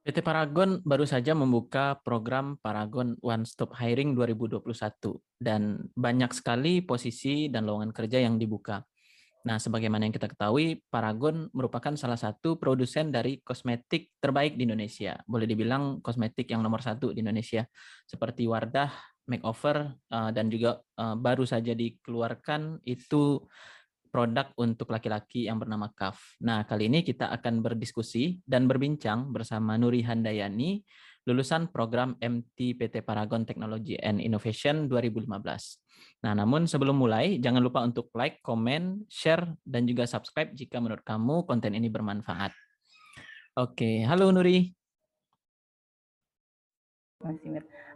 PT Paragon baru saja membuka program Paragon One Stop Hiring 2021 dan banyak sekali posisi dan lowongan kerja yang dibuka. Nah, sebagaimana yang kita ketahui, Paragon merupakan salah satu produsen dari kosmetik terbaik di Indonesia. Boleh dibilang kosmetik yang nomor satu di Indonesia, seperti Wardah, Makeover, dan juga baru saja dikeluarkan itu produk untuk laki-laki yang bernama KAF. Nah, kali ini kita akan berdiskusi dan berbincang bersama Nuri Handayani, lulusan program MT PT Paragon Technology and Innovation 2015. Nah, namun sebelum mulai, jangan lupa untuk like, comment, share, dan juga subscribe jika menurut kamu konten ini bermanfaat. Oke, halo Nuri.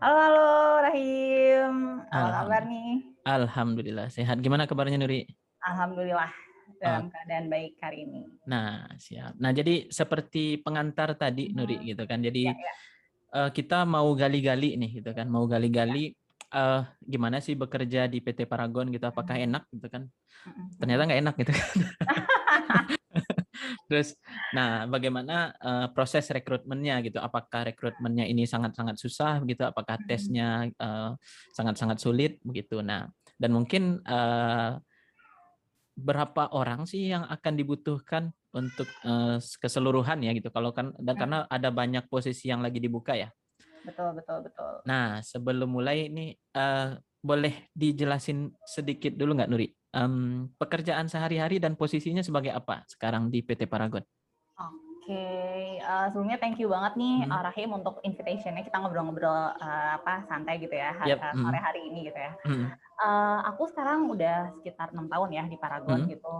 Halo, halo Rahim. Apa kabar nih? Alhamdulillah sehat. Gimana kabarnya Nuri? Alhamdulillah Oh, dalam keadaan baik hari ini. nah, siap. Nah, jadi seperti pengantar tadi Nuri gitu kan. Ya, Jadi ya, kita mau gali-gali nih gitu kan, mau ya. gali-gali gimana sih bekerja di PT Paragon gitu, apakah enak gitu kan? Ternyata nggak enak gitu kan. Terus, nah bagaimana proses rekrutmennya gitu? Apakah rekrutmennya ini sangat-sangat susah gitu? Apakah tesnya sangat-sangat sulit begitu? Nah, dan mungkin berapa orang sih yang akan dibutuhkan untuk keseluruhan ya gitu? Kalau kan dan karena ada banyak posisi yang lagi dibuka ya. Betul, betul, betul. Nah, sebelum mulai ini boleh dijelasin sedikit dulu nggak Nuri? Pekerjaan sehari-hari dan posisinya sebagai apa sekarang di PT Paragon? Oke, sebelumnya thank you banget nih Rahim untuk invitation-nya, kita ngobrol-ngobrol santai gitu ya Yap. sore hari ini gitu ya. Mm. Aku sekarang udah sekitar 6 tahun ya di Paragon Mm. gitu.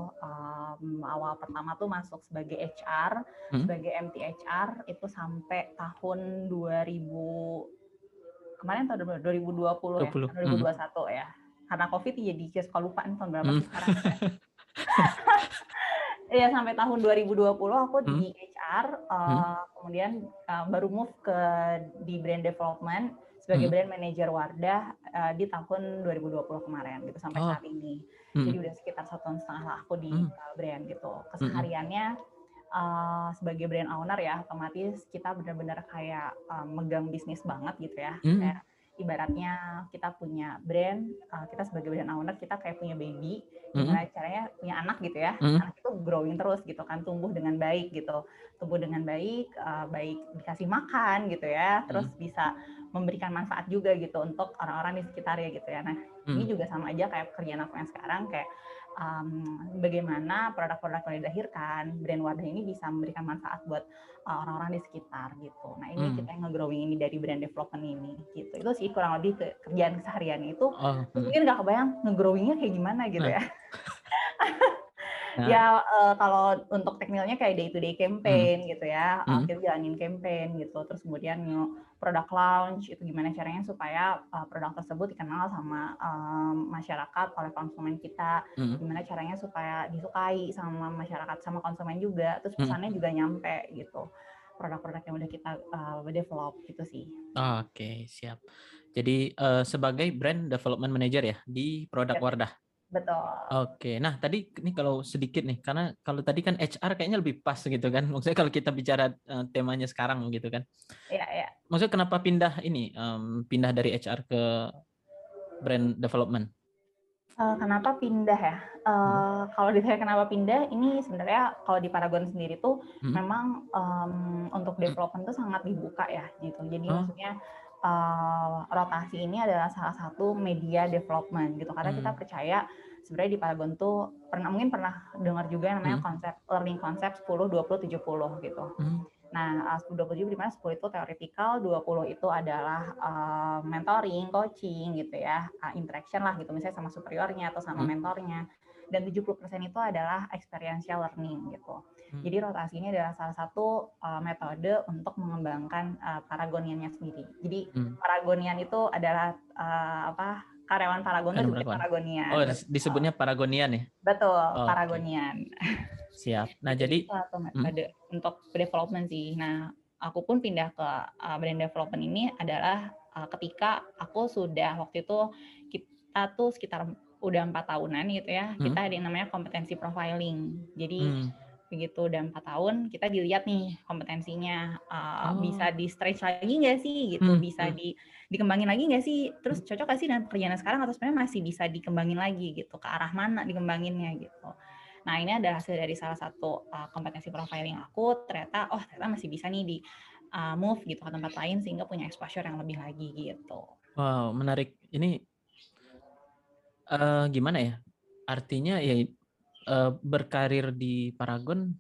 Awal pertama tuh masuk sebagai HR, sebagai MT HR itu sampai tahun 2000, kemarin tahun 2020 ya, 20. 2021 ya. Karena COVID jadi suka lupa nih tahun berapa sih sekarang. Iya, sampai tahun 2020 aku di HR, kemudian baru move di brand development sebagai brand manager Wardah di tahun 2020 kemarin gitu sampai Oh. saat ini. Jadi udah sekitar 1,5 tahun lah aku di brand gitu. Kesehariannya sebagai brand owner ya, otomatis kita benar-benar kayak megang bisnis banget gitu ya. Kayak ibaratnya kita punya brand, kita sebagai brand owner kita kayak punya baby, gimana caranya punya anak gitu ya, anak itu growing terus gitu kan, tumbuh dengan baik gitu, tumbuh dengan baik, baik dikasih makan gitu ya, terus bisa memberikan manfaat juga gitu untuk orang-orang di sekitarnya gitu ya. Nah, ini juga sama aja kayak pekerjaan aku yang sekarang, kayak bagaimana produk-produk yang dilahirkan, brand Wardah ini bisa memberikan manfaat buat orang-orang di sekitar gitu. Nah, ini kita yang nge-growing ini dari brand development ini gitu. Itu sih kurang lebih kerjaan kesehariannya itu. Terus mungkin nggak kebayang nge-growingnya kayak gimana gitu ya. Ya kalau untuk tekniknya kayak day to day campaign gitu ya, kita jalanin campaign gitu, terus kemudian produk launch itu gimana caranya supaya produk tersebut dikenal sama masyarakat oleh konsumen kita, gimana caranya supaya disukai sama masyarakat sama konsumen juga, terus pesannya juga nyampe gitu, produk-produk yang udah kita develop gitu sih. Oke, siap. Jadi sebagai brand development manager ya di produk Wardah. Betul. Oke, nah tadi ini kalau sedikit nih, karena kalau tadi kan HR kayaknya lebih pas gitu kan. Maksudnya kalau kita bicara temanya sekarang gitu kan. Iya, iya. Maksudnya kenapa pindah ini, pindah dari HR ke brand development? Kenapa pindah ya? Kalau ditanya kenapa pindah, ini sebenarnya kalau di Paragon sendiri tuh memang untuk development tuh sangat dibuka ya gitu. Jadi maksudnya rotasi ini adalah salah satu media development gitu. Karena kita percaya sebenarnya di Paragon tuh mungkin pernah dengar juga yang namanya konsep learning concept 10 20 70 gitu. Nah, 10-20 di mana 10 itu teoretikal, 20 itu adalah mentoring, coaching gitu ya, interaction lah gitu, misalnya sama superiornya atau sama mentornya. Dan 70% itu adalah experiential learning gitu. Jadi rotasi ini adalah salah satu metode untuk mengembangkan Paragoniannya sendiri. Jadi Paragonian itu adalah karyawan Paragon itu disebutnya Paragonian. Oh, disebutnya Paragonian ya? Betul, Oke. Paragonian. Siap. Nah, Gitu, jadi salah satu metode untuk development sih. Nah, aku pun pindah ke brand development ini adalah ketika aku sudah waktu itu kita tuh sekitar udah 4 tahunan gitu ya, kita ada yang namanya kompetensi profiling. Jadi begitu, dan 4 tahun kita dilihat nih kompetensinya, Oh. bisa di-stretch lagi nggak sih gitu, bisa dikembangin lagi nggak sih, terus cocok nggak sih dengan pekerjaan sekarang atau sebenarnya masih bisa dikembangin lagi gitu, ke arah mana dikembanginnya gitu. Nah, ini adalah hasil dari salah satu kompetensi profiling aku, ternyata ternyata masih bisa nih di move gitu ke tempat lain sehingga punya exposure yang lebih lagi gitu. Wow, menarik. Ini gimana ya? Artinya ya berkarir di Paragon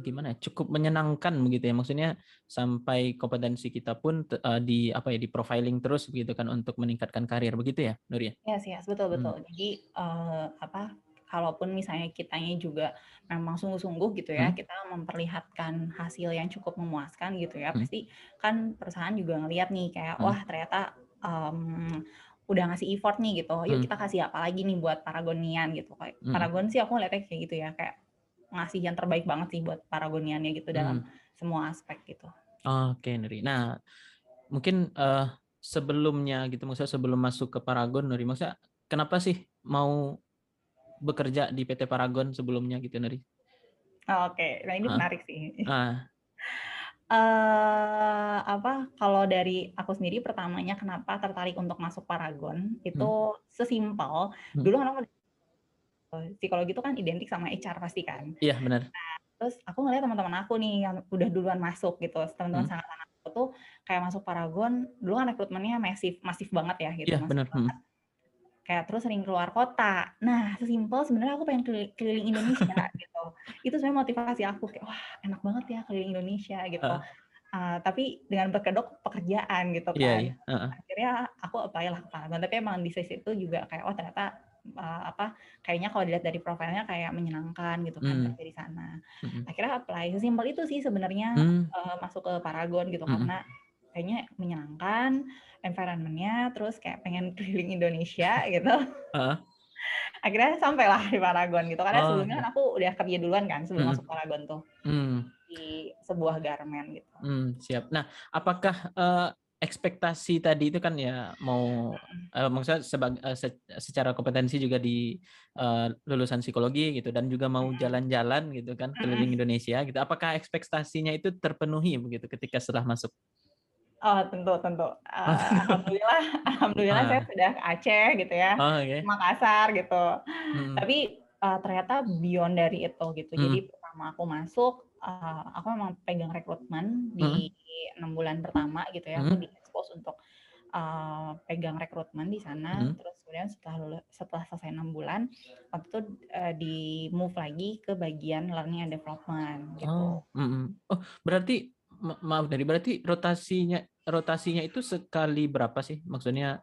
gimana ya? Cukup menyenangkan begitu ya. Maksudnya sampai kompetensi kita pun di apa ya, di profiling terus begitu kan untuk meningkatkan karir begitu ya, Nur ya? Yes, yes, betul, Hmm. betul. Jadi kalaupun misalnya kitanya juga memang sungguh-sungguh gitu ya, Hmm. kita memperlihatkan hasil yang cukup memuaskan gitu ya, Hmm. pasti kan perusahaan juga ngelihat nih kayak, Hmm. wah ternyata udah ngasih effort nih gitu, yuk kita kasih apa lagi nih buat Paragonian gitu. Kayak Hmm. Paragon sih aku ngeliatnya kayak gitu ya, kayak ngasih yang terbaik banget sih buat Paragoniannya gitu dalam semua aspek gitu. Oke, Nuri. Nah, mungkin sebelumnya gitu, maksudnya sebelum masuk ke Paragon, Nuri, maksudnya kenapa sih mau bekerja di PT Paragon sebelumnya gitu, Nuri? Oke, nah ini Hah? menarik sih. Ah. Kalau dari aku sendiri pertamanya kenapa tertarik untuk masuk Paragon, Hmm. itu sesimpel, Hmm. dulu kan aku psikologi itu kan identik sama HR pasti kan. Iya, benar. Terus aku ngeliat teman-teman aku nih yang udah duluan masuk gitu, teman-teman Hmm. seangkatan aku tuh kayak masuk Paragon, dulu kan rekrutmennya masif banget ya gitu, Iya, masif benar. banget. Kayak terus sering keluar kota. Nah, sesimpel sebenarnya aku pengen keliling Indonesia gitu. Itu sebenarnya motivasi aku kayak, wah enak banget ya keliling Indonesia gitu. Ah, Tapi dengan berkedok pekerjaan gitu iya, iya. kan. Akhirnya aku apply lah ke Paragon, tapi emang di sisi itu juga kayak, ternyata kayaknya kalau dilihat dari profilnya kayak menyenangkan gitu kan Hmm. kerja di sana. Hmm. Akhirnya apply, sesimpel itu sih sebenarnya Hmm. masuk ke Paragon gitu, Hmm. karena kayaknya menyenangkan, environment-nya, terus kayak pengen keliling Indonesia gitu. Ah. Akhirnya sampailah di Paragon gitu, karena Oh, sebelumnya iya. kan aku udah kerja duluan kan sebelum Hmm. masuk Paragon tuh, Hmm. di sebuah garment gitu. Siap. Nah, apakah ekspektasi tadi itu kan ya mau maksudnya secara kompetensi juga di lulusan psikologi gitu dan juga mau jalan-jalan gitu kan keliling Indonesia gitu. Apakah ekspektasinya itu terpenuhi begitu ketika setelah masuk? Oh, tentu, tentu. Alhamdulillah alhamdulillah saya Ah. sudah ke Aceh gitu ya, Oh, ke oke. Makassar gitu. Hmm. Tapi, ternyata beyond dari itu gitu. Jadi Hmm. pertama aku masuk, aku memang pegang rekrutmen Hmm. di 6 bulan pertama gitu ya, aku Hmm. di-expose untuk, pegang rekrutmen di sana. Hmm. Terus kemudian setelah selesai 6 bulan, waktu itu, di-move lagi ke bagian learning and development gitu. Oh, oh, berarti maaf dari berarti rotasinya itu sekali berapa sih? Maksudnya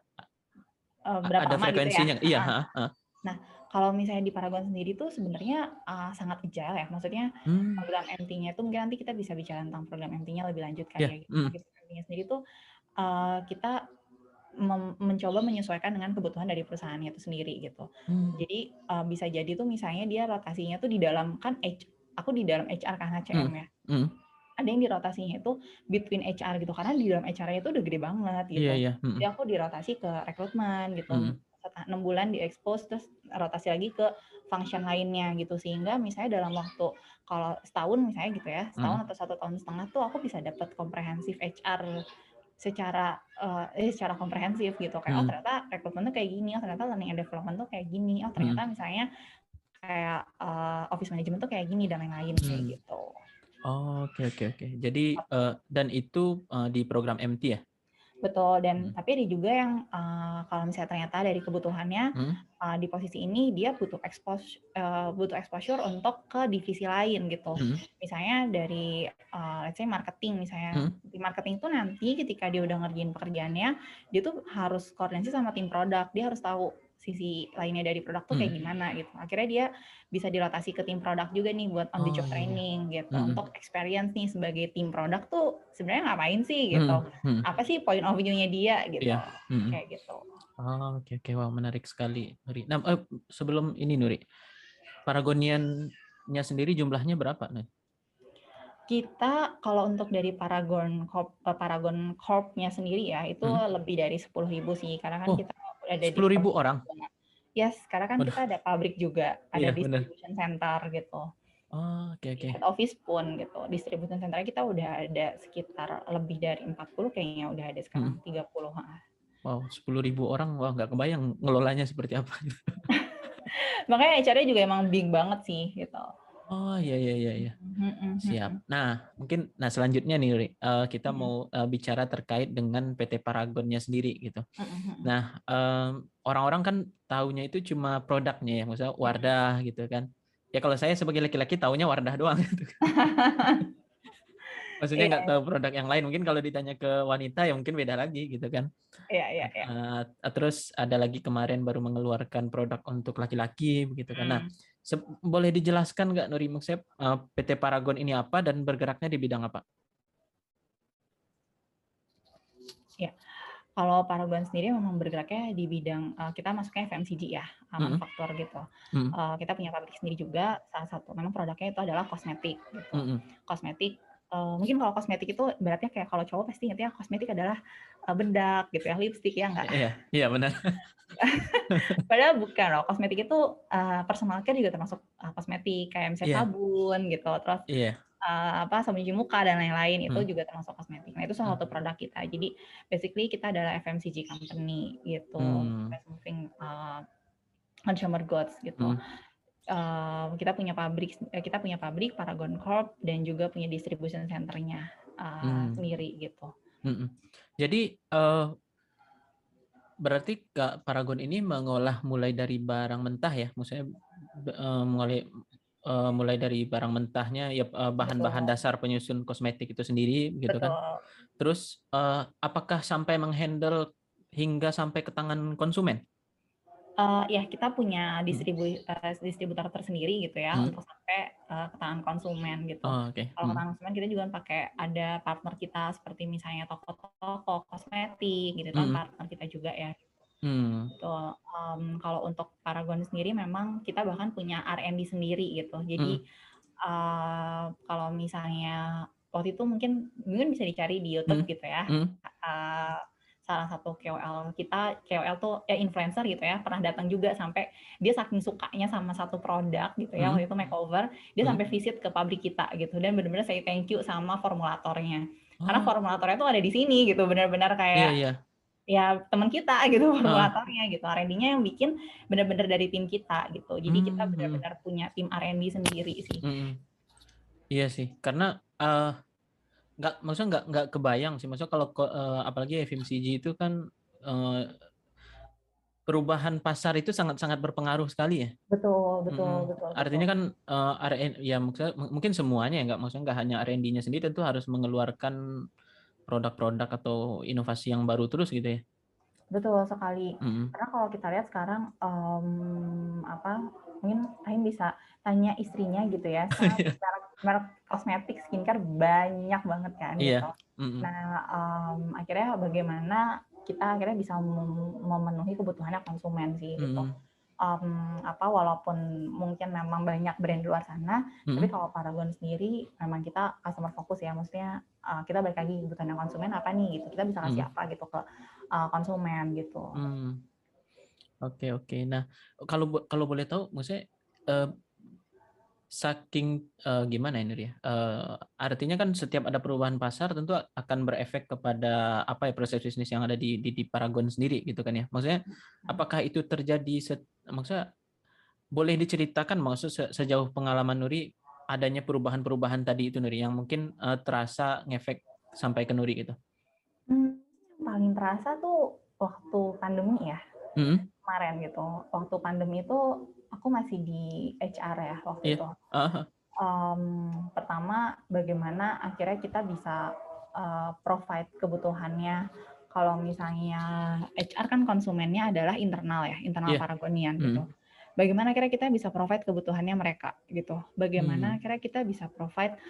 Berapa ada lama gitu ya? frekuensinya? Iya, heeh, heeh. Nah, kalau misalnya di Paragon sendiri tuh sebenarnya sangat agile ya. Maksudnya Hmm. program MT-nya itu mungkin nanti kita bisa bicara tentang program MT-nya lebih lanjut kali Ya. ya. Nah, di program MT-nya sendiri tuh kita mencoba menyesuaikan dengan kebutuhan dari perusahaannya itu sendiri gitu. Hmm. Jadi bisa jadi tuh misalnya dia rotasinya tuh di dalam kan aku di dalam HR karena Hmm. HCM ya. Hmm. Ada yang dirotasinya itu between HR gitu, karena di dalam HR itu udah gede banget Iya, gitu. iya. Hmm. Jadi aku dirotasi ke rekrutmen gitu, Hmm. setelah 6 bulan di-expose, terus rotasi lagi ke function lainnya gitu. Sehingga misalnya dalam waktu, kalau setahun misalnya gitu ya, Hmm. setahun atau 1,5 tahun tuh aku bisa dapat komprehensif HR secara komprehensif gitu. Kayak, Hmm. ternyata rekrutmen tuh kayak gini, ternyata learning and development tuh kayak gini, Hmm. ternyata misalnya kayak office management tuh kayak gini dan lain-lain kayak Hmm. gitu. Oh, oke, oke, oke. Jadi dan itu di program MT ya? Betul, Hmm. dan tapi ada juga yang kalau misalnya ternyata dari kebutuhannya Hmm. di posisi ini dia butuh exposure untuk ke divisi lain gitu. Hmm. Misalnya dari let's say marketing misalnya. Hmm. Di marketing itu nanti ketika dia udah ngerjain pekerjaannya, dia tuh harus koordinasi sama tim produk. Dia harus tahu sisi lainnya dari produk tuh kayak Hmm. gimana gitu. Akhirnya dia bisa dirotasi ke tim produk juga nih buat on the Oh, job iya, iya. training gitu. Hmm. Untuk experience nih sebagai tim produk tuh sebenarnya ngapain sih Hmm. gitu, Hmm. apa sih point of view-nya dia gitu, Iya. Hmm. kayak gitu. Oh, oke, oke. Wow, menarik sekali, Nuri. Nah, sebelum ini, Nuri, Paragoniannya sendiri jumlahnya berapa, Nuri? Kita kalau untuk dari Paragon Corp-nya sendiri ya, itu Hmm. lebih dari 10.000 sih, karena kan Oh, kita ada 10.000 distribution orang? juga. Yes, karena kan Waduh, kita ada pabrik juga, ada iya benar. distribution center gitu. Oh, oke oke. Head office pun gitu. Distribution center kita udah ada sekitar lebih dari 40 kayaknya udah ada sekarang, 30. Wow, 10.000 orang, wah nggak kebayang ngelolanya seperti apa. Makanya HR-nya juga emang big banget sih gitu. Oh iya iya iya iya. Siap. Mhm. Nah selanjutnya nih Ri, kita mau bicara terkait dengan PT Paragonnya sendiri gitu. Mhm. Nah, orang-orang kan taunya itu cuma produknya ya, maksudnya Wardah gitu kan. Ya kalau saya sebagai laki-laki taunya Wardah doang gitu. Maksudnya Iya, nggak tahu produk yang lain. Mungkin kalau ditanya ke wanita ya mungkin beda lagi gitu kan. iya, iya, iya. Terus ada lagi kemarin baru mengeluarkan produk untuk laki-laki begitu kan. Nah, Hmm. boleh dijelaskan nggak Nuri Muksep, PT Paragon ini apa dan bergeraknya di bidang apa? Ya, kalau Paragon sendiri memang bergeraknya di bidang kita masuknya FMCG ya, Mm-mm. manufaktur gitu. Mm-mm. Kita punya pabrik sendiri juga. Salah satu memang produknya itu adalah kosmetik gitu. Mm-mm. Kosmetik mungkin kalau kosmetik itu beratnya kayak kalau cowok pasti ingetnya kosmetik adalah bedak gitu ya, lipstick ya enggak? Iya, iya benar. Padahal bukan loh, kosmetik itu personal care juga termasuk kosmetik kayak misalnya Iya, sabun gitu, terus iya. sabun cuci muka dan lain-lain itu Mm. juga termasuk kosmetik. Nah, itu salah Mm. satu produk kita. Jadi basically kita adalah FMCG company gitu, Hmm. fast moving consumer goods gitu. Hmm. Kita punya pabrik Paragon Corp dan juga punya distribution centernya Hmm. sendiri gitu. Hmm. Jadi berarti Kak Paragon ini mengolah mulai dari barang mentah ya, maksudnya mulai dari barang mentahnya ya, bahan-bahan Betul, dasar penyusun kosmetik itu sendiri gitu kan. betul. Terus apakah sampai menghandle hingga sampai ke tangan konsumen? Ya kita punya Hmm. distributor tersendiri gitu ya Hmm. untuk sampai ke tangan konsumen gitu. Oh, oke. Kalau ke tangan konsumen kita juga pakai ada partner kita seperti misalnya toko-toko kosmetik gitu kan Hmm. partner kita juga ya. Hmm. Gitu. Kalau untuk Paragon sendiri memang kita bahkan punya R&D sendiri gitu. Hmm. Jadi kalau misalnya waktu itu mungkin bisa dicari di YouTube Hmm. gitu ya. Hmm. Uh, Salah satu KOL kita, KOL tuh ya influencer gitu ya, pernah datang juga sampai dia saking sukanya sama satu produk gitu ya, Hmm. waktu itu makeover, dia Hmm. sampai visit ke pabrik kita gitu dan benar-benar saya thank you sama formulatornya. Karena Oh, formulatornya tuh ada di sini gitu, benar-benar iya kayak iya. ya teman kita gitu Ah. formulatornya gitu. R&D-nya yang bikin benar-benar dari tim kita gitu. Jadi kita Hmm. benar-benar punya tim R&D sendiri sih. Hmm. Iya sih, karena maksudnya nggak kebayang sih, maksudnya kalau apalagi FMCG itu kan eh, perubahan pasar itu sangat-sangat berpengaruh sekali ya. Betul, betul, Mm-mm. betul, betul. Artinya kan ya maksudnya, mungkin semuanya ya, nggak, maksudnya nggak hanya R&D-nya sendiri, tentu harus mengeluarkan produk-produk atau inovasi yang baru terus gitu ya. Betul sekali. Mm-mm. Karena kalau kita lihat sekarang mungkin Ain bisa tanya istrinya gitu ya. Sekarang merek kosmetik skincare banyak banget kan gitu. Iya. Mm-mm. Nah, akhirnya bagaimana kita akhirnya bisa memenuhi kebutuhannya konsumen sih gitu. Mm-mm. Walaupun mungkin memang banyak brand di luar sana, tapi Mm-mm. kalau Paragon sendiri memang kita customer fokus ya, maksudnya kita balik lagi kebutuhan konsumen apa nih gitu, kita bisa kasih Mm-mm. apa gitu ke konsumen gitu. Mm. Oke oke. Nah, kalau boleh tahu, maksudnya eh, saking gimana ini ya? Artinya kan setiap ada perubahan pasar tentu akan berefek kepada apa ya, proses bisnis yang ada di Paragon sendiri gitu kan ya. Maksudnya apakah itu terjadi maksudnya boleh diceritakan maksud sejauh pengalaman Nuri adanya perubahan-perubahan tadi itu Nuri yang mungkin terasa ngefek sampai ke Nuri gitu. Yang paling terasa tuh waktu pandemi ya, Mm-mm. kemarin gitu. Waktu pandemi itu aku masih di HR ya waktu Iya. itu. Ah. Pertama, bagaimana akhirnya kita bisa provide kebutuhannya. Kalau misalnya HR kan konsumennya adalah internal ya, internal Iya. Paragonian Mm. gitu. Bagaimana akhirnya kita bisa provide kebutuhannya mereka gitu. Bagaimana Mm. akhirnya kita bisa provide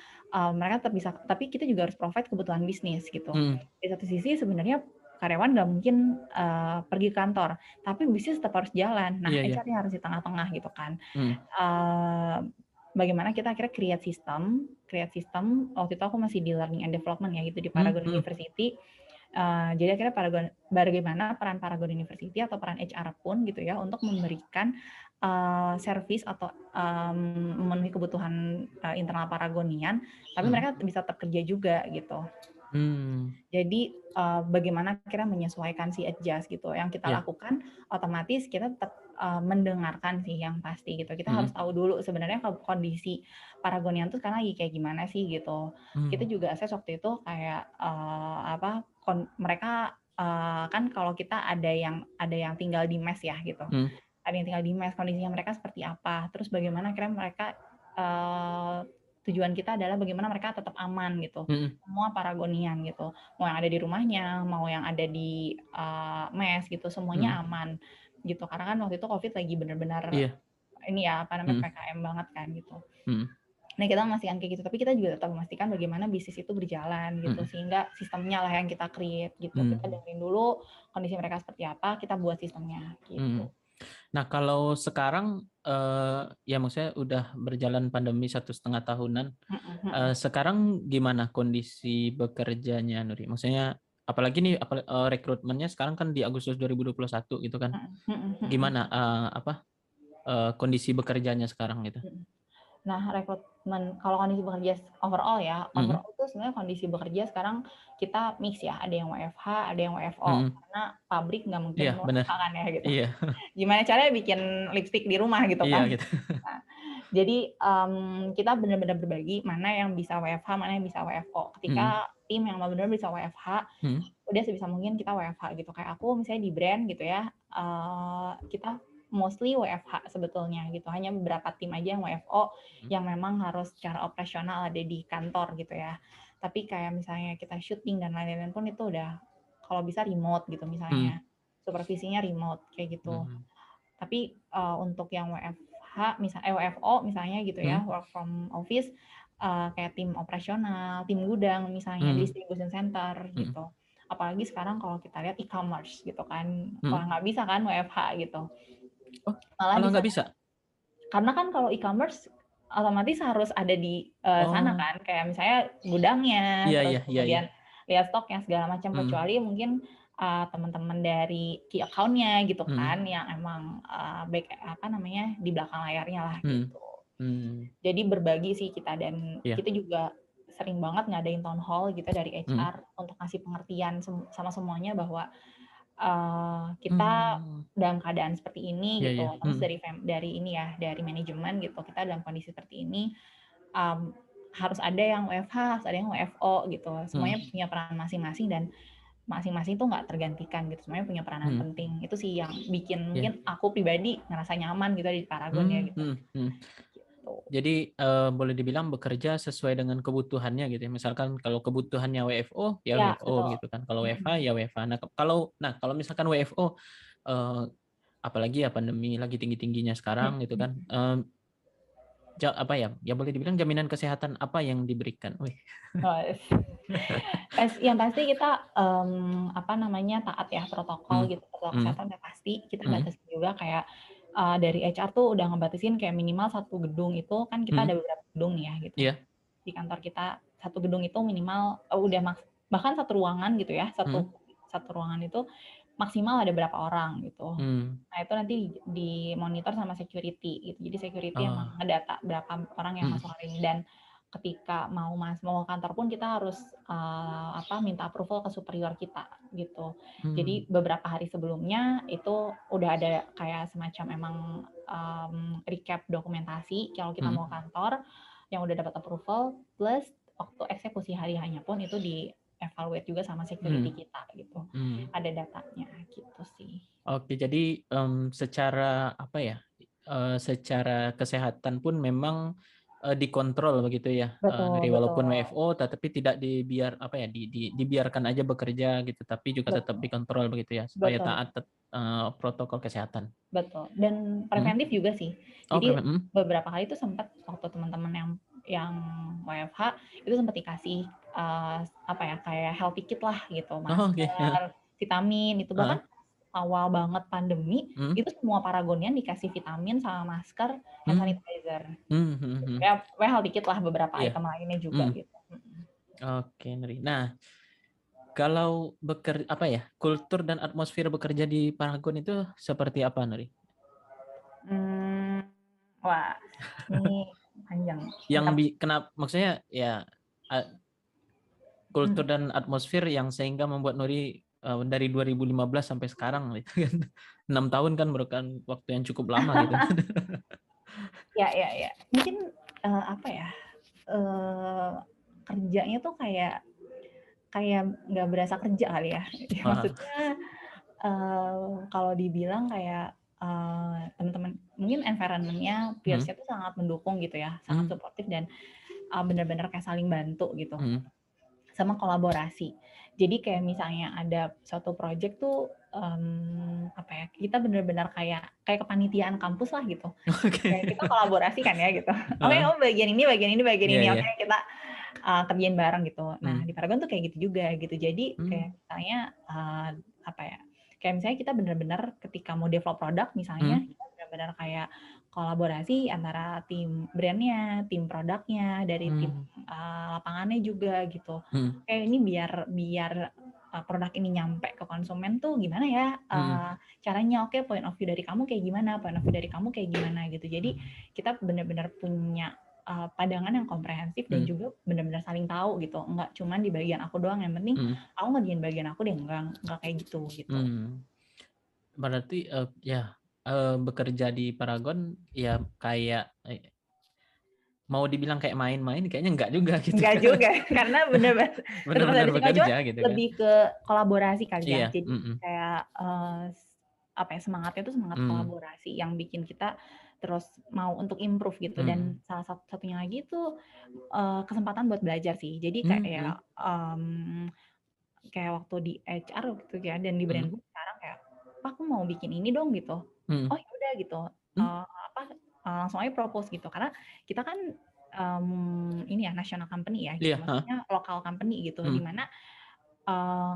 mereka tetap bisa, tapi kita juga harus provide kebutuhan bisnis gitu. Mm. Di satu sisi sebenarnya karyawan nggak mungkin pergi kantor, tapi bisnis tetap harus jalan. Nah, Iya iya. HR yang harus di tengah-tengah gitu kan. Mm. Bagaimana kita akhirnya create sistem waktu itu aku masih di learning and development ya gitu di Mm. Paragon Mm. University. Jadi akhirnya bagaimana peran Paragon University atau peran HR pun gitu ya untuk memberikan servis atau memenuhi kebutuhan internal Paragonian, tapi mereka bisa tetap kerja juga gitu. Jadi bagaimana kira menyesuaikan si adjust gitu. Yang kita lakukan otomatis kita tetap mendengarkan sih yang pasti gitu. Kita harus tahu dulu sebenarnya kondisi Paragonian tuh sekarang lagi kayak gimana sih gitu. Kita juga assess waktu itu kayak mereka kan kalau kita ada yang tinggal di mes ya gitu. Ada yang tinggal di mes, kondisinya mereka seperti apa. Terus bagaimana kira mereka tujuan kita adalah bagaimana mereka tetap aman gitu. Semua Paragonian gitu. Mau yang ada di rumahnya, mau yang ada di mes gitu, semuanya aman gitu. Karena kan waktu itu COVID lagi benar-benar ini ya PPKM banget kan gitu. Nah, kita memastikan kayak gitu, tapi kita juga tetap memastikan bagaimana bisnis itu berjalan gitu, sehingga sistemnya lah yang kita create gitu. Kita dengerin dulu kondisi mereka seperti apa, kita buat sistemnya gitu. Nah, kalau sekarang ya maksudnya udah berjalan pandemi 1,5 tahunan. Sekarang gimana kondisi bekerjanya, Nuri? Maksudnya apalagi nih rekrutmennya sekarang kan di Agustus 2021 gitu kan. Gimana kondisi bekerjanya sekarang gitu? Nah, rekrutmen kalau kondisi bekerja overall ya, overall itu sebenarnya kondisi bekerja sekarang kita mix ya, ada yang WFH, ada yang WFO, karena pabrik nggak mungkin WFH kan ya gitu. Gimana caranya bikin lipstick di rumah gitu kan. Gitu. Nah, jadi kita benar-benar berbagi mana yang bisa WFH, mana yang bisa WFO. Ketika tim yang benar-benar bisa WFH, udah sebisa mungkin kita WFH gitu. Kayak aku misalnya di brand gitu ya, kita mostly WFH sebetulnya gitu. Hanya beberapa tim aja yang WFO yang memang harus secara operasional ada di kantor gitu ya. Tapi kayak misalnya kita syuting dan lain-lain pun itu udah kalau bisa remote gitu misalnya. Supervisinya remote kayak gitu. Tapi untuk yang WFH misalnya WFO misalnya gitu ya, work from office kayak tim operasional, tim gudang misalnya, distribution center gitu. Apalagi sekarang kalau kita lihat e-commerce gitu kan, wah nggak bisa kan WFH gitu. Malah nggak bisa. Karena kan kalau e-commerce otomatis harus ada di sana kan, kayak misalnya gudangnya, terus kemudian lihat stoknya segala macam, kecuali mungkin teman-teman dari key account-nya gitu kan, yang emang di belakang layarnya lah gitu. Jadi berbagi sih kita, dan kita juga sering banget ngadain town hall gitu dari HR untuk ngasih pengertian sama semuanya bahwa kita dalam keadaan seperti ini gitu. Terus dari ini ya, dari manajemen gitu, kita dalam kondisi seperti ini harus ada yang WFH, harus ada yang WFO gitu. Semuanya punya peran masing-masing dan masing-masing tuh nggak tergantikan gitu. Semuanya punya peranan penting. Itu sih yang bikin mungkin aku pribadi ngerasa nyaman gitu di Paragon ya gitu. Jadi boleh dibilang bekerja sesuai dengan kebutuhannya gitu ya. Misalkan kalau kebutuhannya WFO ya WFO gitu kan. Kalau WFH ya WFH. Nah kalau misalkan WFO apalagi ya pandemi lagi tinggi-tingginya sekarang gitu kan. Apa ya? Ya boleh dibilang jaminan kesehatan apa yang diberikan? Yang pasti kita taat ya protokol gitu, protokol kesehatan udah pasti. Kita batasin juga kayak dari HR tuh udah ngebatasin kayak minimal satu gedung itu kan kita ada beberapa gedung nih ya gitu. Di kantor kita satu gedung itu minimal bahkan satu ruangan gitu ya, satu ruangan itu maksimal ada berapa orang gitu. Nah itu nanti dimonitor sama security gitu. Jadi security emang ngedata berapa orang yang masuk hari ini, dan ketika mau ke kantor pun kita harus minta approval ke superior kita gitu. Jadi beberapa hari sebelumnya itu udah ada kayak semacam emang recap dokumentasi kalau kita mau kantor yang udah dapat approval, plus waktu eksekusi hari hanya pun itu di evaluate juga sama security kita gitu. Ada datanya gitu sih. Oke, jadi secara apa ya? Secara kesehatan pun memang dikontrol begitu ya. Walaupun WFO tetapi tidak dibiarkan aja bekerja gitu, tapi juga tetap dikontrol begitu ya supaya taat protokol kesehatan. Betul. Dan preventif juga sih. Jadi beberapa kali itu sempat waktu teman-teman yang WFH itu sempat dikasih kayak healthy kit lah gitu, masker, vitamin itu. Bahkan awal banget pandemi itu semua Paragonian dikasih vitamin sama masker, hand sanitizer. Healthy kit lah, beberapa item lainnya juga gitu. Oke, Nuri. Nah, Kalau kultur dan atmosfer bekerja di Paragon itu seperti apa, Nuri? Wah, ini panjang. Kenapa maksudnya ya kultur Hmm. dan atmosfer yang sehingga membuat Nuri dari 2015 sampai sekarang gitu kan. 6 tahun kan merupakan waktu yang cukup lama gitu. Ya. Mungkin apa ya? Kerjanya tuh kayak nggak berasa kerja kali ya. Maksudnya kalau dibilang kayak teman-teman mungkin environment-nya, peers-nya tuh sangat mendukung gitu ya, sangat suportif dan benar-benar kayak saling bantu gitu, sama kolaborasi. Jadi kayak misalnya ada suatu project tuh apa ya, kita benar-benar kayak kepanitiaan kampus lah gitu. Kayak kita kolaborasi kan ya gitu. Oke, kamu bagian ini, Iya. oke kita kerjain bareng gitu. Nah di Paragon tuh kayak gitu juga gitu. Jadi kayak misalnya apa ya? Kayak misalnya kita benar-benar ketika mau develop produk misalnya kita benar-benar kayak kolaborasi antara tim brandnya, tim produknya, dari tim lapangannya juga gitu. Kayak ini biar produk ini nyampe ke konsumen tuh gimana ya caranya, oke point of view dari kamu kayak gimana, point of view dari kamu kayak gimana gitu. Jadi kita benar-benar punya pandangan yang komprehensif dan juga benar-benar saling tahu gitu, nggak cuman di bagian aku doang, yang penting aku ngerjain bagian aku deh, nggak kayak gitu. Berarti bekerja di Paragon ya kayak mau dibilang kayak main-main kayaknya enggak juga gitu Enggak kan. juga, karena benar-benar tetap ada Benar-benar risiko, cuma bekerja gitu kan. lebih ke kolaborasi kali ya. Iya. Jadi kayak apa ya, semangatnya itu semangat kolaborasi yang bikin kita terus mau untuk improve gitu. Dan salah satunya lagi itu kesempatan buat belajar sih. Jadi kayak kayak waktu di HR gitu ya, dan di brand gue sekarang kayak, "Pak, aku mau bikin ini dong," gitu. Oh ya udah gitu, langsung aja propose gitu. Karena kita kan ini ya national company ya gitu, Iya. maksudnya lokal company gitu, di mana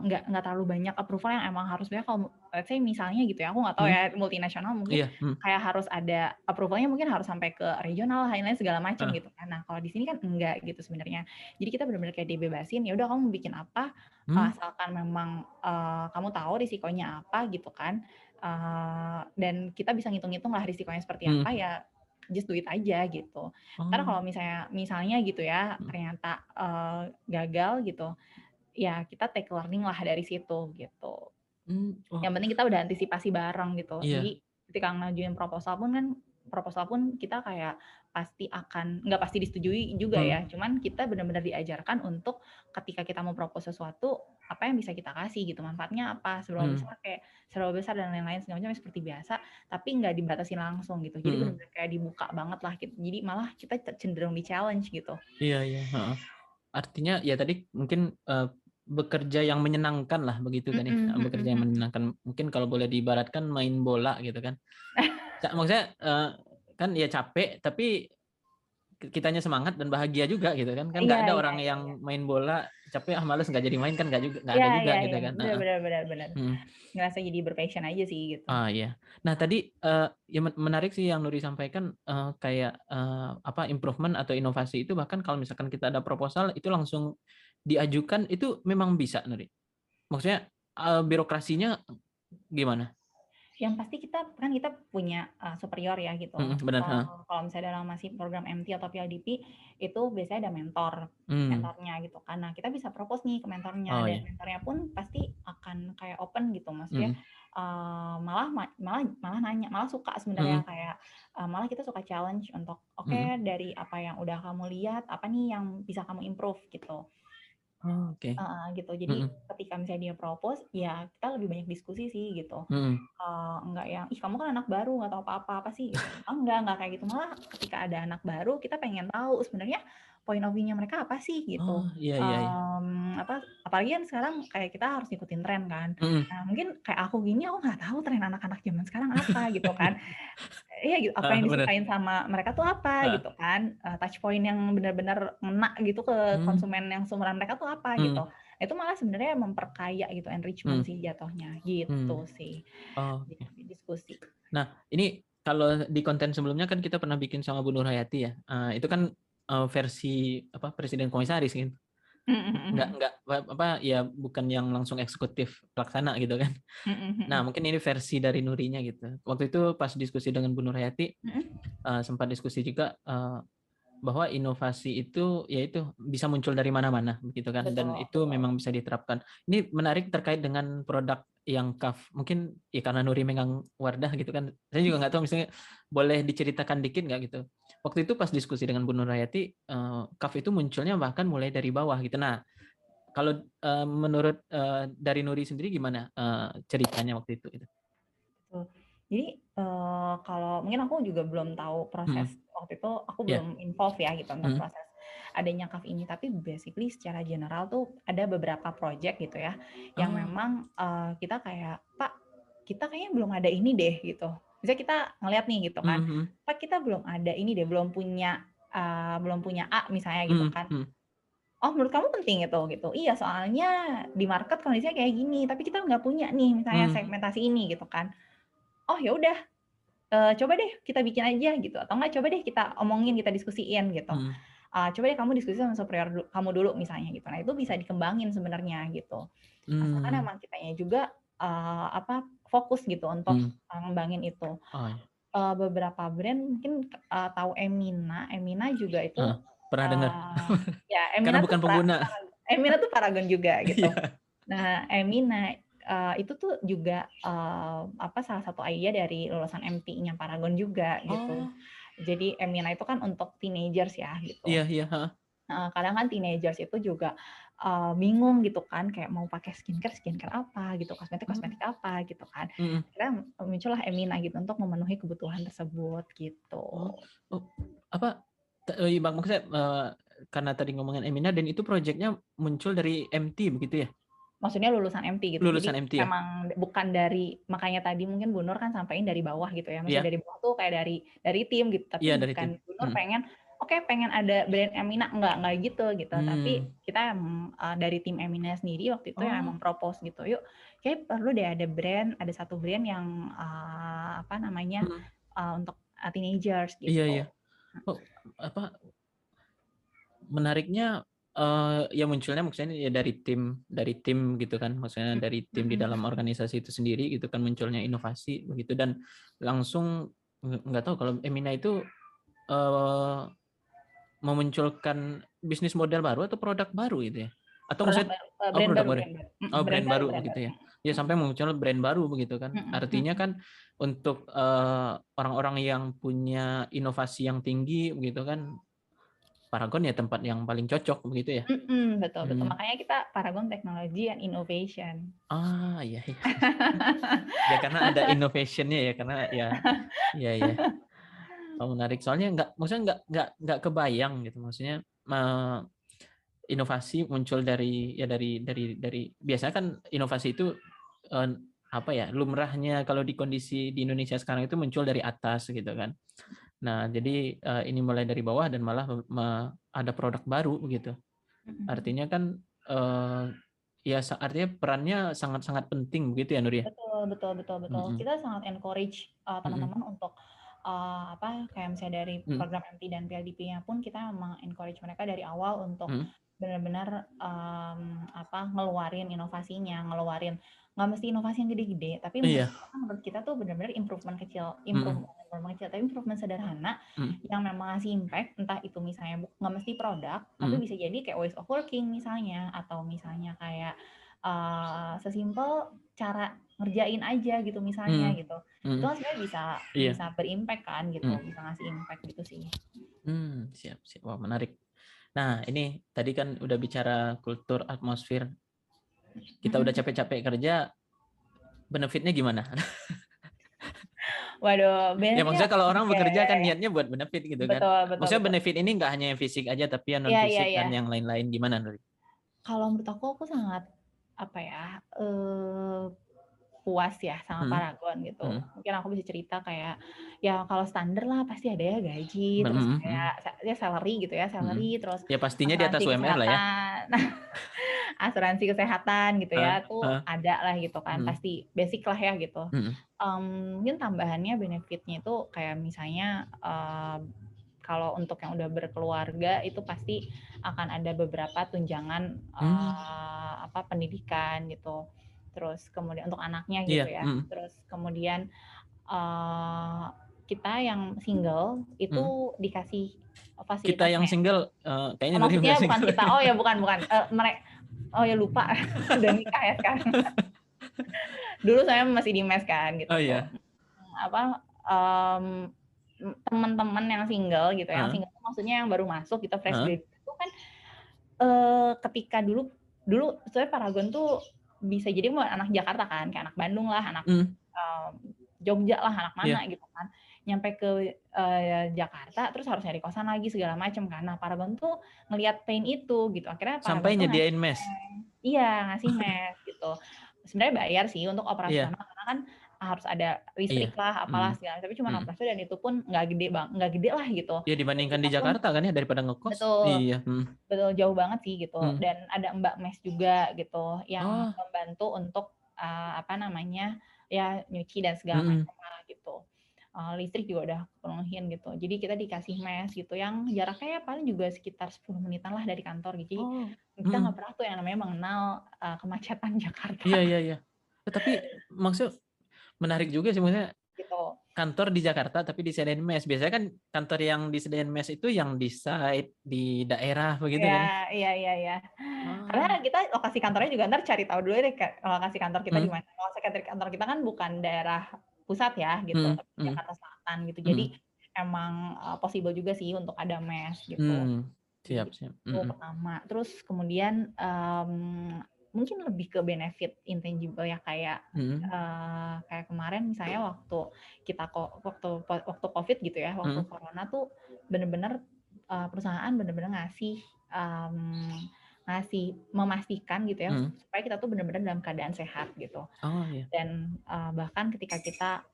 nggak terlalu banyak approval yang emang harus banyak. Kalau let's say misalnya gitu ya, aku nggak tahu ya multinasional mungkin Iya. kayak harus ada approvalnya, mungkin harus sampai ke regional, lain-lain segala macam gitu kan. Nah kalau di sini kan enggak gitu sebenarnya. Jadi kita benar-benar kayak dibebasin, ya udah kamu mau bikin apa, asalkan memang kamu tahu risikonya apa gitu kan. Dan kita bisa ngitung-ngitung lah risikonya seperti apa, ya just do it aja gitu. Ntar kalau misalnya gitu ya ternyata gagal gitu, ya kita take learning lah dari situ gitu. Yang penting kita udah antisipasi bareng gitu. Iya. Jadi ketika ngajuin proposal pun kita kayak pasti akan, nggak pasti disetujui juga ya, cuman kita benar-benar diajarkan untuk ketika kita mau propose sesuatu, apa yang bisa kita kasih gitu, manfaatnya apa, seberapa besar dan lain-lain segala macam seperti biasa, tapi nggak dibatasi langsung gitu. Jadi benar-benar kayak dibuka banget lah gitu. Jadi malah kita cenderung di challenge gitu. Iya. Artinya ya tadi mungkin bekerja yang menyenangkan lah begitu kan ya. Bekerja yang menyenangkan. Mungkin kalau boleh diibaratkan main bola gitu kan. Maksudnya kan ya capek tapi kitanya semangat dan bahagia juga gitu kan. Kan nggak Iya, ada iya, orang iya, yang iya. main bola capek males nggak jadi main kan, nggak Iya, ada juga iya, gitu iya, kan. benar. Ngerasa jadi berpassion aja sih gitu. Iya. Nah tadi ya menarik sih yang Nuri sampaikan, kayak improvement atau inovasi itu bahkan kalau misalkan kita ada proposal itu langsung diajukan, itu memang bisa, Nuri. Maksudnya birokrasinya gimana? Yang pasti kita punya superior ya gitu. Benar. Kalau misalnya dalam masih program MT atau PLDP itu biasanya ada mentornya gitu kan. Nah kita bisa propose nih ke mentornya, Oh dan ya. mentornya pun pasti akan kayak open gitu, maksudnya malah nanya, malah suka sebenarnya, kayak malah kita suka challenge untuk oke, dari apa yang udah kamu lihat, apa nih yang bisa kamu improve gitu. Oke. Gitu. Jadi ketika misalnya dia propose, ya kita lebih banyak diskusi sih gitu. Enggak yang, ih kamu kan anak baru nggak tahu apa-apa sih gitu. Enggak kayak gitu. Malah ketika ada anak baru, kita pengen tahu sebenarnya point of view-nya mereka apa sih gitu. Iya. Apalagi kan sekarang kayak kita harus ngikutin tren kan. Nah mungkin kayak aku gini, aku nggak tahu tren anak-anak zaman sekarang apa gitu kan. Iya gitu, apa yang Benar. disukain sama mereka tuh apa gitu kan, touch point yang benar-benar ngena gitu ke konsumen yang seumuran mereka tuh apa gitu. Itu malah sebenarnya memperkaya gitu, enrichment sih jatuhnya gitu sih. Oke. Diskusi. Nah, ini kalau di konten sebelumnya kan kita pernah bikin sama Bu Nur Hayati ya. Itu kan versi Presiden Komisaris kan. nggak apa ya, bukan yang langsung eksekutif pelaksana gitu kan. Nah mungkin ini versi dari Nurinya gitu. Waktu itu pas diskusi dengan Bu Nur Hayati sempat diskusi juga bahwa inovasi itu yaitu bisa muncul dari mana-mana begitu kan, dan Betul, itu betul. memang bisa diterapkan. Ini menarik terkait dengan produk yang CAF, mungkin ya karena Nuri megang Wardah gitu kan, saya juga nggak tahu, misalnya boleh diceritakan dikit nggak gitu, waktu itu pas diskusi dengan Bu Nur Hayati, CAF itu munculnya bahkan mulai dari bawah gitu. Nah kalau menurut dari Nuri sendiri gimana ceritanya waktu itu gitu? Betul. Jadi kalau mungkin aku juga belum tahu proses waktu itu, aku Ya. belum involve ya gitu untuk proses adanya CAF ini. Tapi basically secara general tuh ada beberapa project gitu ya, yang memang kita kayak, Pak, kita kayaknya belum ada ini deh gitu. Misalnya kita ngeliat nih gitu kan, Pak, kita belum ada ini deh, belum punya A misalnya gitu kan. Oh, menurut kamu penting itu gitu? Iya, soalnya di market kondisinya kayak gini, tapi kita nggak punya nih misalnya segmentasi ini gitu kan. Oh ya udah, coba deh kita bikin aja gitu, atau enggak coba deh kita omongin, kita diskusiin gitu. Coba deh kamu diskusi sama superior kamu dulu misalnya gitu. Nah itu bisa dikembangin sebenarnya gitu. Asalkan emang kitanya juga fokus gitu untuk ngembangin itu. Oh ya. Beberapa brand mungkin tahu Emina. Emina juga itu Pernah dengar. ya Karena Emina tuh bukan pengguna. Emina tuh Paragon juga gitu. Iya. Nah, Emina itu tuh juga salah satu idea dari lulusan MT-nya Paragon juga gitu. Oh, Jadi Emina itu kan untuk teenagers ya gitu. iya iya. Kadang kan teenagers itu juga bingung gitu kan, kayak mau pakai skincare apa gitu, kosmetik apa gitu kan. Akhirnya muncullah Emina gitu untuk memenuhi kebutuhan tersebut gitu. Oh, apa? Bang, maksudnya karena tadi ngomongin Emina, dan itu proyeknya muncul dari MT begitu ya? Maksudnya lulusan MT gitu. Jadi Lulusan MT ya? memang bukan dari, makanya tadi mungkin Bu Nur kan sampaikan dari bawah gitu ya. Maksudnya Iya, dari bawah tuh kayak dari tim gitu, iya tapi dari tim. bukan Bu Nur pengen pengen ada brand Emina, enggak gitu. Tapi kita dari tim Emina sendiri waktu itu yang emang propose gitu. Yuk, kayak perlu deh ada brand, ada satu brand yang untuk teenagers Iya iya. gitu. Oh, apa menariknya ya munculnya maksudnya ya dari tim gitu kan, maksudnya dari tim di dalam organisasi itu sendiri gitu kan, munculnya inovasi begitu, dan langsung nggak tahu kalau Emina itu memunculkan bisnis model baru atau produk baru gitu ya, atau Produk maksudnya baru, produk brand baru, baru. brand baru Brand baru. begitu ya, ya sampai muncul brand baru begitu kan, artinya kan untuk orang-orang yang punya inovasi yang tinggi begitu kan, Paragon ya tempat yang paling cocok begitu ya. Betul. Makanya kita Paragon Technology and Innovation. Iya iya. Ya karena ada innovationnya ya, karena ya ya. Oh, menarik, soalnya maksudnya nggak kebayang gitu, maksudnya inovasi muncul dari biasanya kan inovasi itu apa ya, lumrahnya kalau di kondisi di Indonesia sekarang itu muncul dari atas gitu kan. Nah jadi ini mulai dari bawah dan malah ada produk baru begitu. Artinya kan ya artinya perannya sangat-sangat penting begitu ya, Nur ya. Betul. Kita sangat encourage teman-teman untuk kayak misalnya dari program MT dan PLDP-nya pun kita memang encourage mereka dari awal untuk benar-benar ngeluarin inovasinya, nggak mesti inovasi yang gede-gede, tapi menurut kita tuh benar-benar improvement kecil, tapi improvement sederhana yang memang ngasih impact, entah itu misalnya nggak mesti produk, tapi bisa jadi kayak ways of working misalnya, atau misalnya kayak sesimpel cara ngerjain aja gitu misalnya gitu. Itu kan sebenarnya bisa berimpact kan gitu, bisa ngasih impact gitu sih. Siap. Wah, menarik. Nah, ini tadi kan udah bicara kultur, atmosfer. Kita udah capek-capek kerja, benefitnya gimana? Waduh, Ya benefitnya maksudnya kalau orang ya. bekerja kan niatnya buat benefit gitu kan. Maksudnya Betul. benefit ini nggak hanya yang fisik aja, tapi yang non Iya. fisik dan yang lain-lain, gimana, Nur? Kalau menurut aku sangat puas ya sama Paragon gitu. Mungkin aku bisa cerita kayak ya kalau standar lah pasti ada ya gaji, terus kayak ya salary gitu ya, terus ya pastinya di atas asuransi UMR lah ya. kesehatan. Asuransi kesehatan gitu ya, tuh ada lah gitu kan, pasti basic lah ya gitu. Mungkin tambahannya benefitnya itu kayak misalnya kalau untuk yang udah berkeluarga itu pasti akan ada beberapa tunjangan pendidikan gitu. Terus kemudian untuk anaknya gitu ya. Terus kemudian kita yang single itu dikasih fasilitas. Kita yang single kayaknya maksudnya bukan kita. Oh ya bukan. Mereka. Oh ya lupa. Udah nikah ya sekarang. Dulu saya masih di mes kan gitu. Oh iya. Teman-teman yang single gitu, yang single itu maksudnya yang baru masuk gitu, fresh graduate itu kan ketika dulu sebenarnya Paragon tuh bisa jadi buat anak Jakarta kan, kayak anak Bandung lah, anak Jogja lah, anak mana gitu kan, nyampe ke Jakarta terus harus nyari kosan lagi segala macam kan. Nah Paragon tuh ngelihat pain itu gitu, akhirnya Paragon sampai nyediain mes. Iya, ngasih mes gitu. Sebenarnya bayar sih untuk operasional karena kan harus ada listrik lah, apalah segala, tapi cuma operasional dan itu pun nggak gede lah gitu. Ya dibandingkan di Jakarta kan ya, daripada ngekos. Betul. Iya. Betul, jauh banget sih gitu. Dan ada Mbak Mes juga gitu yang membantu untuk ya nyuci dan segala macam lah gitu. Listrik juga udah penuhin gitu. Jadi kita dikasih mes gitu yang jaraknya ya paling juga sekitar 10 menitan lah dari kantor gitu. Jadi kita nggak pernah tuh yang namanya mengenal kemacetan Jakarta. Iya. Tapi maksud menarik juga sih, maksudnya gitu. Kantor di Jakarta tapi disediain mes. Biasanya kan kantor yang disediain mes itu yang di site di daerah begitu kan? Iya. Karena kita lokasi kantornya juga ntar cari tahu dulu deh lokasi kantor kita di mana. Lokasi kantor kita kan bukan daerah pusat ya gitu, tapi Jakarta Selatan gitu. Jadi emang possible juga sih untuk ada mes gitu. Siap. Itu pertama. Terus kemudian mungkin lebih ke benefit intangible ya, kayak kemarin misalnya waktu COVID gitu ya, waktu corona tuh bener-bener perusahaan bener-bener ngasih memastikan gitu ya supaya kita tuh bener-bener dalam keadaan sehat gitu. Dan bahkan ketika kita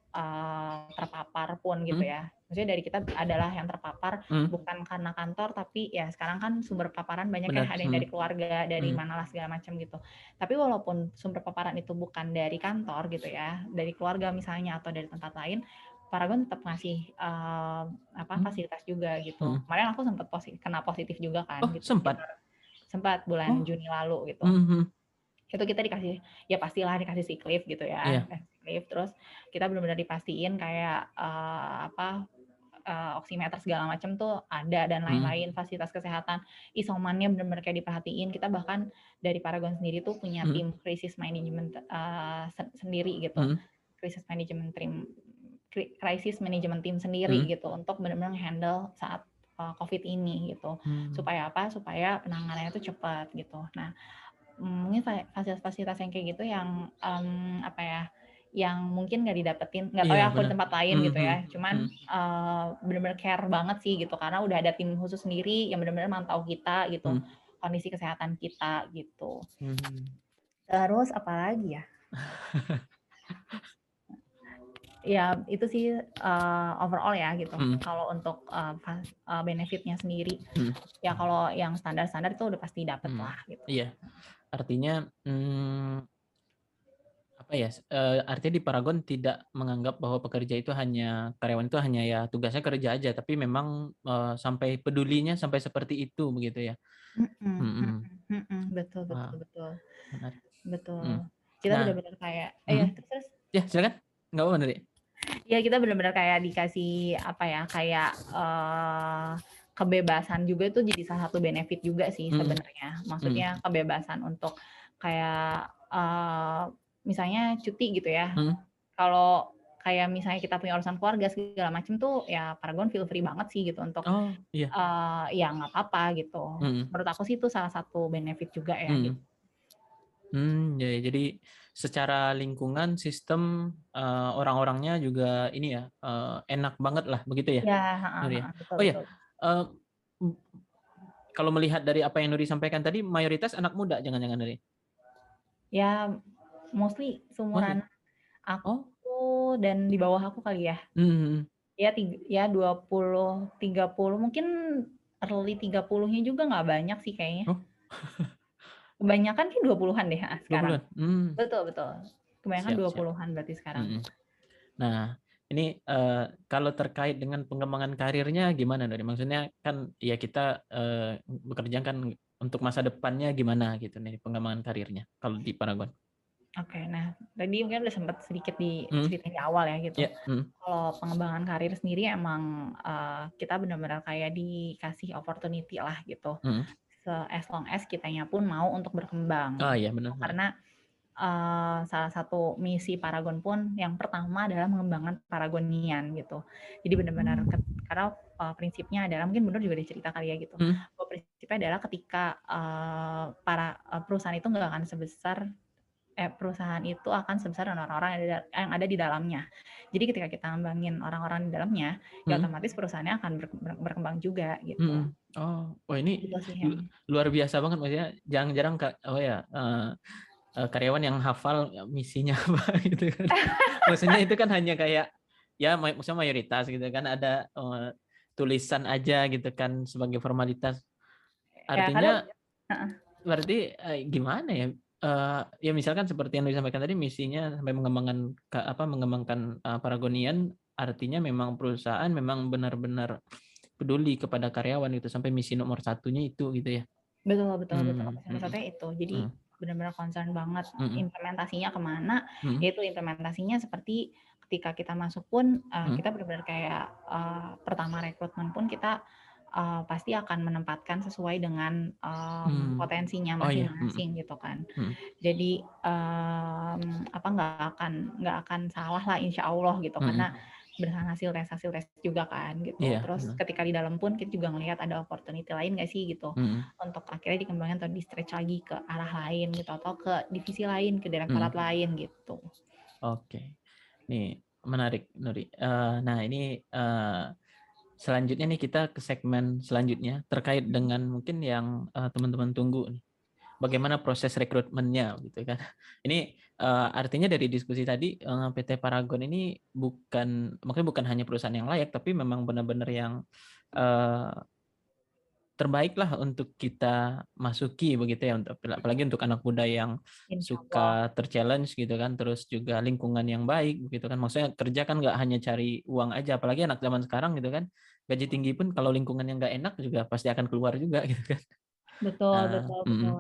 terpapar pun gitu ya, maksudnya dari kita adalah yang terpapar bukan karena kantor, tapi ya sekarang kan sumber paparan banyak ya, ada yang dari keluarga, dari mana lah segala macam gitu. Tapi walaupun sumber paparan itu bukan dari kantor gitu ya, dari keluarga misalnya atau dari tempat lain, Paragon tetap ngasih fasilitas juga gitu. Kemarin aku sempat kena positif juga kan. Gitu. Sempat bulan Juni lalu gitu. Itu kita dikasih, ya pastilah dikasih sick leave gitu ya, sick leave. Terus kita benar-benar dipastiin kayak oximeter segala macam tuh ada dan lain-lain, fasilitas kesehatan, isomannya benar-benar kayak diperhatiin. Kita bahkan dari Paragon sendiri tuh punya tim crisis management sendiri gitu, crisis management team sendiri gitu untuk benar-benar handle saat COVID ini gitu. Supaya apa? Supaya penanganannya itu cepat gitu. Nah, mungkin fasilitas-fasilitas yang kayak gitu yang yang mungkin nggak didapetin, nggak tahu ya aku di tempat lain gitu ya, cuman benar-benar care banget sih gitu, karena udah ada tim khusus sendiri yang benar-benar mantau kita gitu, kondisi kesehatan kita gitu. Terus apa lagi ya? Ya itu sih overall ya gitu. Kalau untuk benefitnya sendiri, ya kalau yang standar-standar itu udah pasti dapet lah gitu. Iya, artinya artinya di Paragon tidak menganggap bahwa pekerja itu karyawan itu hanya ya tugasnya kerja aja, tapi memang sampai pedulinya sampai seperti itu begitu ya. Betul. Menarik. Betul. Kita benar-benar kayak terus. Ya silakan, nggak apa-apa Nuri. Ya kita benar-benar kayak dikasih kayak kebebasan juga itu jadi salah satu benefit juga sih sebenarnya. Maksudnya kebebasan untuk kayak misalnya cuti gitu ya. Kalau kayak misalnya kita punya urusan keluarga segala macam tuh ya Paragon feel free banget sih gitu untuk ya nggak apa-apa gitu. Menurut aku sih itu salah satu benefit juga ya gitu. Ya, jadi secara lingkungan sistem orang-orangnya juga ini ya enak banget lah begitu ya. Betul. Kalau melihat dari apa yang Nuri sampaikan tadi, mayoritas anak muda jangan-jangan Nuri? Ya mostly seumuran aku dan di bawah aku kali ya. Ya 20, 30 mungkin early 30-nya juga nggak banyak sih kayaknya. Kebanyakan sih 20-an deh sekarang. 20-an. Betul. Kebanyakan 20-an berarti sekarang. Nah, Ini kalau terkait dengan pengembangan karirnya gimana Nuri? Maksudnya kan ya kita bekerja kan untuk masa depannya gimana gitu nih pengembangan karirnya kalau di Paragon. Oke, nah tadi mungkin udah sempat sedikit Hmm, diceritain di awal ya gitu. ya, Kalau pengembangan karir sendiri emang kita benar-benar kayak dikasih opportunity lah gitu. As long as kitanya pun mau untuk berkembang Oh iya gitu. benar. Karena salah satu misi Paragon pun yang pertama adalah mengembangkan Paragonian gitu. Jadi benar-benar karena prinsipnya adalah mungkin benar juga dicerita kali ya gitu. Bahwa prinsipnya adalah ketika para perusahaan itu nggak akan sebesar perusahaan itu akan sebesar orang-orang yang ada di dalamnya. Jadi ketika kita ngembangin orang-orang di dalamnya, ya otomatis perusahaannya akan berkembang juga gitu. Oh, wah ini Itu sih yang luar biasa banget, maksudnya jarang-jarang karyawan yang hafal misinya apa gitu kan. Maksudnya itu kan hanya kayak ya maksudnya mayoritas gitu kan ada tulisan aja gitu kan sebagai formalitas. ya kadang Artinya berarti gimana ya? Ya misalkan seperti yang disampaikan tadi misinya sampai mengembangkan Paragonian, artinya memang perusahaan memang benar-benar peduli kepada karyawan itu sampai misi nomor satunya itu gitu ya. betul. Salah satunya itu. Jadi Hmm, benar-benar concern banget hmm, implementasinya kemana. hmm, Yaitu implementasinya seperti ketika kita masuk pun hmm, kita benar-benar kayak pertama rekrutmen pun kita pasti akan menempatkan sesuai dengan hmm. potensinya Oh iya. Hmm, masing-masing gitu kan. hmm, Jadi apa nggak akan salah lah insya Allah gitu hmm. karena berdasarkan hasil tes juga kan gitu. Iya. Terus ketika di dalam pun kita juga ngelihat ada opportunity lain nggak sih gitu Hmm, untuk akhirnya dikembangkan atau di stretch lagi ke arah lain gitu atau ke divisi lain ke hmm. direktorat lain gitu. Oke. Nih menarik Nuri. Nah ini selanjutnya nih kita ke segmen selanjutnya terkait dengan mungkin yang teman-teman tunggu nih. Bagaimana proses rekrutmennya gitu kan. Ini artinya dari diskusi tadi PT Paragon ini mungkin bukan hanya perusahaan yang layak tapi memang benar-benar yang eh, terbaik lah untuk kita masuki begitu ya, untuk apalagi untuk anak muda yang Insya Allah. suka terchallenge gitu kan, terus juga lingkungan yang baik gitu kan, maksudnya kerja kan nggak hanya cari uang aja, apalagi anak zaman sekarang gitu kan, gaji tinggi pun kalau lingkungan yang nggak enak juga pasti akan keluar juga gitu kan. Betul, Nah, betul, betul.